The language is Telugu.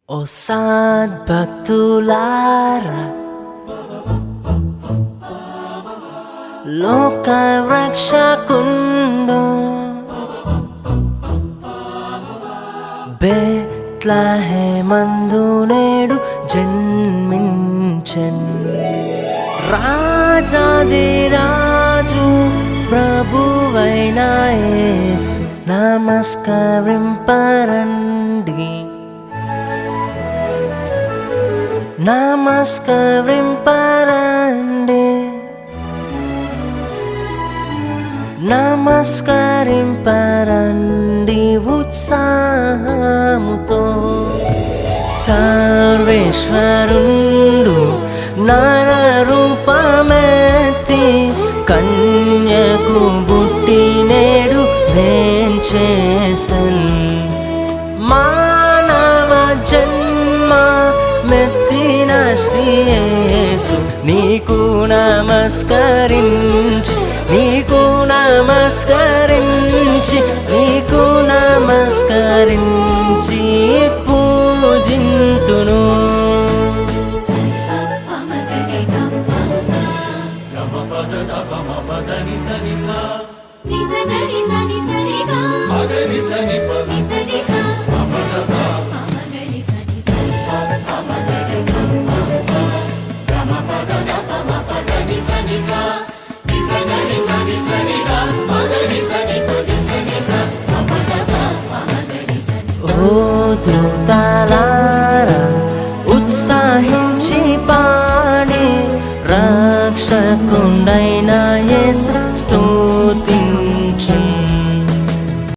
O సద్భక్తులారా లోక రక్షకుండు బెత్లెహేమందు నేడు జన్మించెన్ రాజాదిరాజు ప్రభువైన యేసు నమస్కరింపరండి నమస్కరింపరండి నమస్కరింపరండి ఉత్సాహముతో సర్వేశ్వరుండు నర రూపమెత్తి కన్యకు బుట్టి నేడు వేంచేసన్ మానవ జన్మ మెత్తిన శ్రీ యేసు నీకు నమస్కరించి నీకు నమస్కరించి నీకు నమస్కరించి పూజింతును ఓ దూత